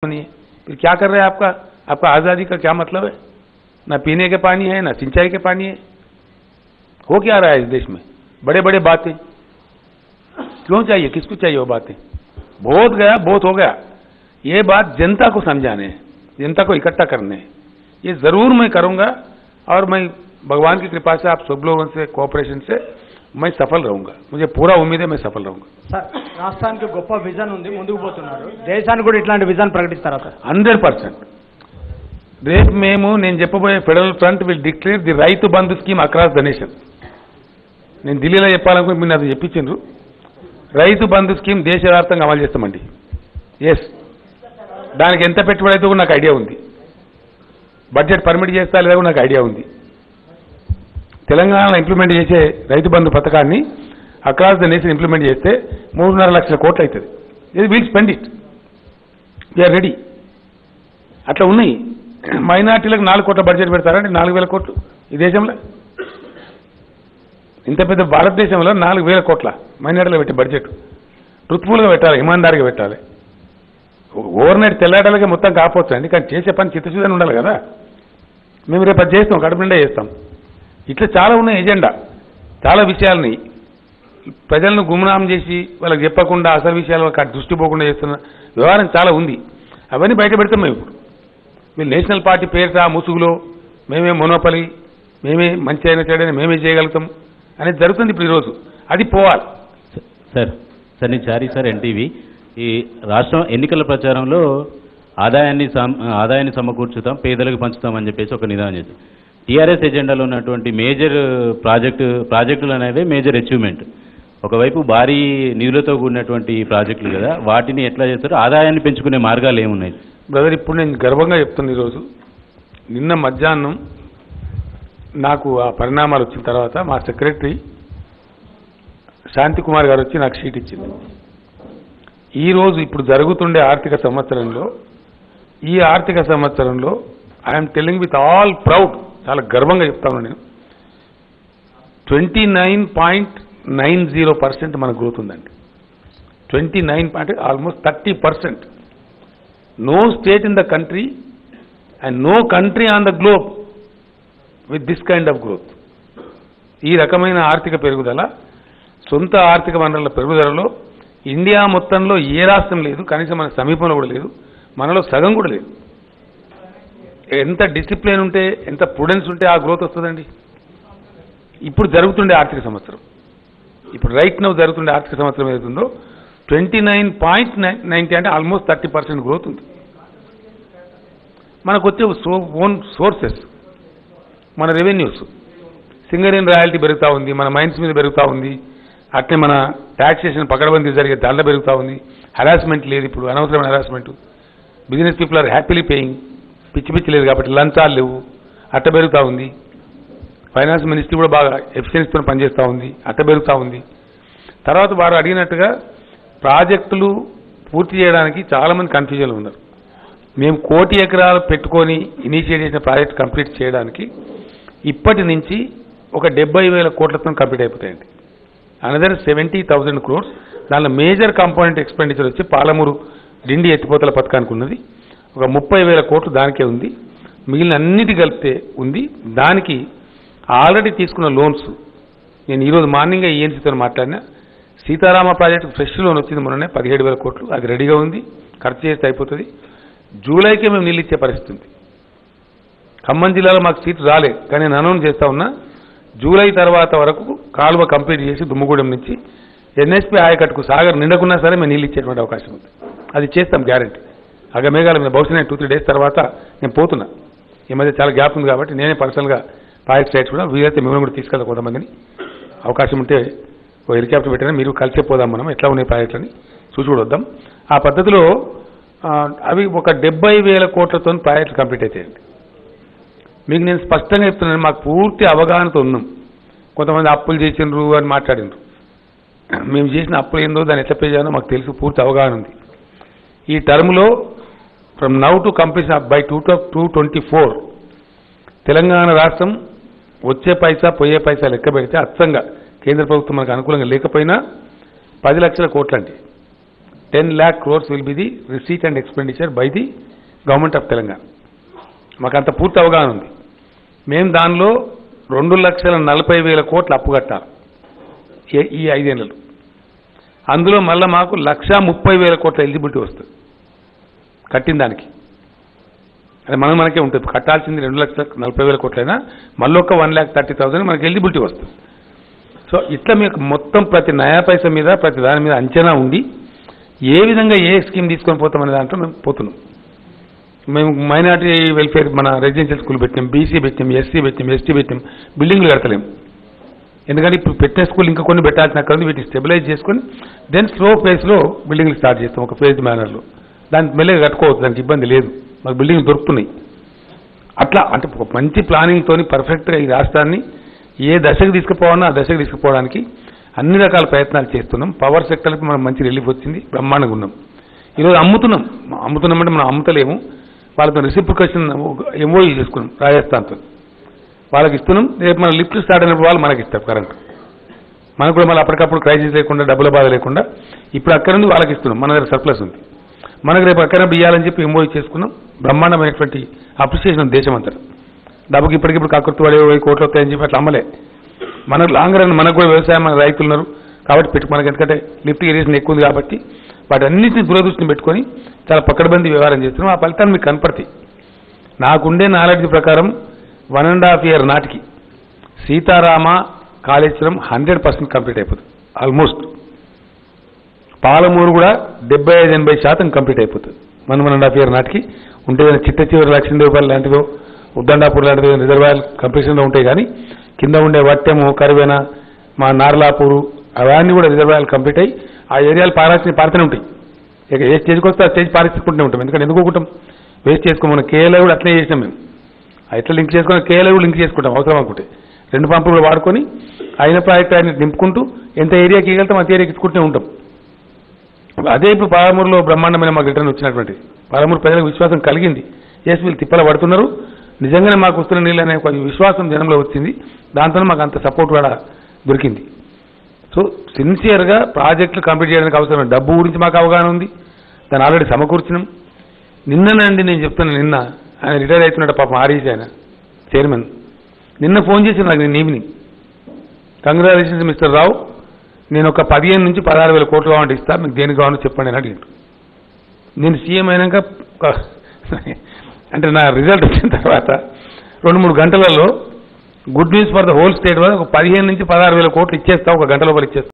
फिर क्या कर रहे हैं आपका आज़ादी का क्या मतलब है? ना पीने के पानी है, ना सिंचाई के पानी है। हो क्या रहा है इस देश में? बड़े बड़े बातें क्यों चाहिए? किसको चाहिए वो बातें? बहुत गया, बहुत हो गया। ये बात जनता को समझाने हैं, जनता को इकट्ठा करने हैं। ये जरूर मैं करूंगा और मैं भगवान की कृपा से आप सब लोगों से कोऑपरेशन से मैं सफल रहूंगा। मुझे पूरा उम्मीद है मैं सफल रहूंगा। సార్ రాష్ట్రానికి గొప్ప విజన్ ఉంది, ముందుకు పోతున్నారు. దేశానికి కూడా ఇట్లాంటి విజన్ ప్రకటిస్తారా సార్? 100%. రేపు నేను చెప్పబోయే federal front will declare the Rythu Bandhu scheme across the nation. నేను ఢిల్లీలో చెప్పాలనుకుని మీరు అది చెప్పించారు. రైతు బంధు స్కీమ్ దేశవ్యాప్తంగా అమలు చేస్తామండి. ఎస్, దానికి ఎంత పెట్టుబడి అయితే కూడా నాకు ఐడియా ఉంది. బడ్జెట్ పర్మిట్ చేస్తా లేదా కూడా నాకు ఐడియా ఉంది. తెలంగాణలో ఇంప్లిమెంట్ చేసే రైతు బంధు పథకాన్ని అక్రాస్ ద నేషన్ ఇంప్లిమెంట్ చేస్తే 3.5 లక్షల కోట్లు అవుతుంది. ఇది will spend it, we are ready. అట్లా ఉన్నాయి. మైనార్టీలకు 4 కోట్ల బడ్జెట్ పెడతారంటే 4,000 కోట్లు ఈ దేశంలో. ఇంత పెద్ద భారతదేశంలో 4,000 కోట్ల మైనార్టీలో పెట్టే బడ్జెట్ ట్రూత్ఫుల్గా పెట్టాలి, ఇమాందారిగా పెట్టాలి. ఓవర్ నైట్ తెల్లాడాలకే మొత్తం కాకపోవచ్చు అండి, కానీ చేసే పని చిత్తశుద్ధి ఉండాలి కదా. మేము రేపు అది చేస్తాం, కడుపు నిండా చేస్తాం. ఇట్లా చాలా ఉన్నాయి ఎజెండా, చాలా విషయాలని ప్రజలను గుమనాం చేసి వాళ్ళకి చెప్పకుండా అసలు విషయాలు దృష్టి పోకుండా చేస్తున్న వ్యవహారం చాలా ఉంది. అవన్నీ బయట పెడతాం మేము. ఇప్పుడు మీరు నేషనల్ పార్టీ పేరుట ముసుగులో మేమే మొనోపలి, మేమే మంచి అయిన చెడని మేమే చేయగలుగుతాం అనేది జరుగుతుంది ఇప్పుడు ఈరోజు. అది పోవాలి. సార్ నేను చారీ సార్ ఎన్టీవీ. ఈ రాష్ట్రం ఎన్నికల ప్రచారంలో ఆదాయాన్ని సమకూర్చుతాం, పేదలకు పంచుతామని చెప్పేసి ఒక నిదానం చేశారు. టీఆర్ఎస్ ఎజెండాలో ఉన్నటువంటి మేజర్ ప్రాజెక్టులు అనేవి మేజర్ అచీవ్మెంట్. ఒకవైపు భారీ నిధులతో కూడినటువంటి ప్రాజెక్టులు కదా, వాటిని ఎట్లా చేస్తారు? ఆదాయాన్ని పెంచుకునే మార్గాలు ఏమున్నాయి? బ్రదర్, ఇప్పుడు నేను గర్వంగా చెప్తున్నా. ఈరోజు నిన్న మధ్యాహ్నం నాకు ఆ పరిణామాలు వచ్చిన తర్వాత మా సెక్రటరీ శాంతి కుమార్ గారు వచ్చి నాకు షీట్ ఇచ్చింది. ఈరోజు ఇప్పుడు జరుగుతుండే ఆర్థిక సంవత్సరంలో, ఈ ఆర్థిక సంవత్సరంలో I'm telling with all proud, చాలా గర్వంగా చెప్తాను నేను, 29.90% మన గ్రోత్ ఉందండి. 29 almost 30%. No state in the country and no country on the globe with this kind of growth. ఈ రకమైన ఆర్థిక పెరుగుదల, సొంత ఆర్థిక వనరుల పెరుగుదలలో ఇండియా మొత్తంలో ఏ రాష్ట్రం లేదు, కనీసం మన సమీపంలో కూడా లేదు, మనలో సగం కూడా లేదు. ఎంత డిసిప్లిన్ ఉంటే, ఎంత ప్రుడెన్స్ ఉంటే ఆ గ్రోత్ వస్తుందండి. ఇప్పుడు జరుగుతుండే ఆర్థిక సంవత్సరం, ఇప్పుడు రైట్ నౌ జరుగుతుండే ఆర్థిక సంవత్సరం ఏదైతుందో 29.90 అంటే ఆల్మోస్ట్ 30% గ్రోత్ ఉంది. మనకు వచ్చే ఓన్ సోర్సెస్, మన రెవెన్యూస్, సింగరేన్ రాయల్టీ పెరుగుతూ ఉంది, మన మైన్స్ మీద పెరుగుతూ ఉంది. అట్లే మన ట్యాక్సేషన్ పకడ్బందీ జరిగే దాంట్లో పెరుగుతూ ఉంది. హెరాస్మెంట్ లేదు, ఇప్పుడు అనవసరమైన harassment. Business people are happily paying. పిచ్చి లేదు కాబట్టి లంచాలు లేవు, అట్ట పెరుగుతూ ఉంది. ఫైనాన్స్ మినిస్ట్రీ కూడా బాగా ఎఫిషియన్సీతో పనిచేస్తూ ఉంది, అట్ట పెరుగుతూ ఉంది. తర్వాత వారు అడిగినట్టుగా ప్రాజెక్టులు పూర్తి చేయడానికి చాలామంది కన్ఫ్యూజన్లు ఉన్నారు. మేము 1 కోటి ఎకరాలు పెట్టుకొని ఇనిషియేట్ చేసిన ప్రాజెక్ట్ కంప్లీట్ చేయడానికి ఇప్పటి నుంచి ఒక 70,000 కోట్లతో కంప్లీట్ అయిపోతాయండి. Another 70,000 crores. దానిలో మేజర్ కాంపోనెంట్ ఎక్స్పెండిచర్ వచ్చి పాలమూరు డిండి ఎత్తిపోతల పథకానికి ఉన్నది. ఒక 30,000 కోట్లు దానికే ఉంది. మిగిలిన అన్నిటి కలిపితే ఉంది. దానికి ఆల్రెడీ తీసుకున్న లోన్స్, నేను ఈరోజు మార్నింగే ఈఎన్సీతో మాట్లాడినా. సీతారామ ప్రాజెక్టు ఫ్రెష్ లోన్ వచ్చింది మొన్ననే 17,000 కోట్లు. అది రెడీగా ఉంది, ఖర్చు చేస్తే అయిపోతుంది. జూలైకే మేము నీళ్ళు ఇచ్చే పరిస్థితి ఉంది. ఖమ్మం జిల్లాలో మాకు సీట్ రాలేదు, కానీ నేను అనౌన్స్ చేస్తా ఉన్నా, జూలై తర్వాత వరకు కాలువ కంప్లీట్ చేసి దుమ్ముగూడెం నుంచి ఎన్ఎస్పీ ఆయకట్టుకు సాగర్ నిండకున్నా సరే మేము నీళ్ళు ఇచ్చేటువంటి అవకాశం ఉంది. అది చేస్తాం గ్యారెంటీ. అగమేఘాల మీద బహుశా నేను 2-3 డేస్ తర్వాత నేను పోతున్నా. ఈ మధ్య చాలా గ్యాప్ ఉంది కాబట్టి నేనే పర్సనల్గా ప్రాజెక్ట్ సైట్స్ కూడా వీలైతే మిమ్మల్ని కూడా తీసుకెళ్తాం. కొంతమందిని అవకాశం ఉంటే ఒక హెలికాప్టర్ పెట్టినా మీరు కలిసే పోదాం, మనం ఎట్లా ఉన్నాయి ప్రాజెక్టులని చూసి కూడా వద్దాం. ఆ పద్ధతిలో అవి ఒక 70,000 కోట్లతో ప్రాజెక్టులు కంప్లీట్ అవుతాయండి. మీకు నేను స్పష్టంగా చెప్తున్నాను, మాకు పూర్తి అవగాహనతో ఉన్నాం. కొంతమంది అప్పులు చేసినారు అని మాట్లాడినారు. మేము చేసిన అప్పులు ఏందో, దాన్ని ఎట్లా పే చేయాలో మాకు తెలుసు, పూర్తి అవగాహన ఉంది. ఈ టర్మ్లో from now to completion by 2024 Telangana రాష్ట్రం వచ్చే పైసా పోయే పైసా లెక్క పెడితే అచ్చంగా కేంద్ర ప్రభుత్వం మనకు అనుకూలంగా లేకపోయినా 10 లక్షల కోట్లండి. 10 lakh crores will be the receipt and expenditure by the government of Telangana. మాకు అంత పూర్తి అవగాహన ఉంది. మేము దానిలో 2,40,000 కోట్లు అప్పు కట్టాలి ఈ 5 ఏళ్లలో. అందులో మళ్ళీ మాకు 1,30,000 కోట్ల ఎలిజిబిలిటీ వస్తుంది కట్టిన దానికి. అది మనకే ఉంటుంది. కట్టాల్సింది 2,40,000 కోట్లైనా మళ్ళీ ఒక 1,30,000 మనకి ఎలిజిబిలిటీ వస్తుంది. సో ఇట్లా మీకు మొత్తం ప్రతి నయా పైసా మీద ప్రతి దాని మీద అంచనా ఉండి ఏ విధంగా ఏ స్కీమ్ తీసుకొని పోతామనే దాంట్లో మేము పోతున్నాం. మేము మైనార్టీ వెల్ఫేర్ మన రెసిడెన్షియల్ స్కూల్ పెట్టాం, బీసీ పెట్టాం, ఎస్సీ పెట్టాం, ఎస్టీ పెట్టాం. బిల్డింగ్లు కడతలేము ఎందుకంటే ఇప్పుడు పెట్టిన స్కూల్ ఇంకా కొన్ని పెట్టాల్సిన అక్కడ వీటిని స్టెబిలైజ్ చేసుకొని దెన్ స్లో ఫేజ్లో బిల్డింగ్లు స్టార్ట్ చేస్తాం ఒక ఫేజ్ మేనర్లో. దానికి మెల్లగా కట్టుకోవచ్చు, దానికి ఇబ్బంది లేదు. మాకు బిల్డింగ్లు దొరుకుతున్నాయి. అట్లా అంటే ఒక మంచి ప్లానింగ్తో పర్ఫెక్ట్గా ఈ రాష్ట్రాన్ని ఏ దశకు తీసుకుపోవాలో ఆ దశకు తీసుకుపోవడానికి అన్ని రకాల ప్రయత్నాలు చేస్తున్నాం. పవర్ సెక్టర్కి మనం మంచి రిలీఫ్ వచ్చింది, బ్రహ్మాండంగా ఉన్నాం. ఈరోజు అమ్ముతున్నాం అంటే మనం అమ్ముతలేము. వాళ్ళతో రెసిప్రికేషన్ ఎంఓయూ చేసుకున్నాం రాజస్థాన్తో, వాళ్ళకి ఇస్తున్నాం. రేపు మన లిఫ్ట్ స్టార్ట్ అయినప్పుడు వాళ్ళు మనకి ఇస్తారు కరెంట్. మనకు కూడా మళ్ళీ అప్పటికప్పుడు క్రైసిస్ లేకుండా డబ్బుల బాధ లేకుండా ఇప్పుడు అక్కడ నుండి వాళ్ళకి ఇస్తున్నాం. మన దగ్గర సర్ప్లస్ ఉంది, మనకు రేపు అక్కడ ఇవ్వాలని చెప్పి ఎంఓయూ చేసుకున్నాం. బ్రహ్మాండమైనటువంటి అప్రిషియేషన్ దేశం అంతా. డబ్బుకి ఇప్పటికిప్పుడు కాకృతి పడే 10 కోట్లు వస్తాయని చెప్పి అట్లా అమ్మలే. మనకు లాంగ్ రన్ మనకు కూడా వ్యవసాయం మన రైతులు ఉన్నారు కాబట్టి మనకి ఎందుకంటే లిఫ్ట్ ఇరిగేషన్ ఎక్కువ ఉంది కాబట్టి వాటన్నిటిని దూరదృష్టిని పెట్టుకొని చాలా పకడ్బందీ వ్యవహారం చేస్తున్నాం. ఆ ఫలితాన్ని మీకు కనపడతాయి. నాకుండే నాలెడ్జ్ ప్రకారం 1.5 year నాటికి సీతారామ కాళేశ్వరం 100% కంప్లీట్ అయిపోతుంది. ఆల్మోస్ట్ పాలమూరు కూడా 75-80% కంప్లీట్ అయిపోతుంది 1.5 year నాటికి. ఉంటే చిట్ట చివరి లక్ష్మీదేవపల్లి లాంటిదో ఉద్దండాపూర్ లాంటిదో రిజర్వాయర్ కంప్లీషన్లో ఉంటాయి. కానీ కింద ఉండే వట్టెము, కరివేన, మా నార్లాపూరు అవన్నీ కూడా రిజర్వాయర్లు కంప్లీట్ అయ్యి ఆ ఏరియాలు పారుతూనే ఉంటాయి. ఇక ఏ స్టేజ్కి వస్తే ఆ స్టేజ్ పారించుకుంటూనే ఉంటాం. ఎందుకంటే ఎందుకుంటాం వేస్ట్ చేసుకోమని. కేఎల్ఐ కూడా అట్లనే చేసినాం మేము. ఎట్లా లింక్ చేసుకుని కేఎల్ఐ కూడా లింక్ చేసుకుంటాం అవసరం అనుకుంటే. 2 పంపులు కూడా వాడుకొని అయిన ప్రాజెక్ట్ ఆయన నింపుకుంటూ ఎంత ఏరియాకి ఇవ్వగలుగుతాం అంత ఏరియాకి ఇచ్చుకుంటూనే ఉంటాం. అదే ఇప్పుడు పాలమూరులో బ్రహ్మాండమైన మాకు రిటర్న్ వచ్చినటువంటి పాలమూరు ప్రజలకు విశ్వాసం కలిగింది. ఎస్ వీళ్ళు తిప్పల పడుతున్నారు, నిజంగానే మాకు వస్తున్న నీళ్ళు అనే కొంచెం విశ్వాసం జనంలో వచ్చింది. దాంతో మాకు అంత సపోర్ట్ కూడా దొరికింది. సో సిన్సియర్గా ప్రాజెక్టులు కంప్లీట్ చేయడానికి అవసరమైన డబ్బు గురించి మాకు అవగాహన ఉంది. దాన్ని ఆల్రెడీ సమకూర్చినాం. నిన్ననండి నేను చెప్తాను, నిన్న ఆయన రిటైర్ అవుతున్నాడు పాపం ఆర్ఈసీ ఆయన చైర్మన్. నిన్న ఫోన్ చేసి నాకు నేను ఈవినింగ్ కంగ్రాచులేషన్స్ మిస్టర్ రావు, నేను ఒక 15 నుంచి 16,000 కోట్లు కావాలంటే ఇస్తాను, మీకు దేనికి కావాలో చెప్పండి అని అడిగాడు. నేను సీఎం అయినాక అంటే నా రిజల్ట్ వచ్చిన తర్వాత 2-3 గంటలలో good news for the whole state వల్ల ఒక 15 నుంచి 16,000 కోట్లు ఇచ్చేస్తా, ఒక గంట లోపల ఇచ్చేస్తా.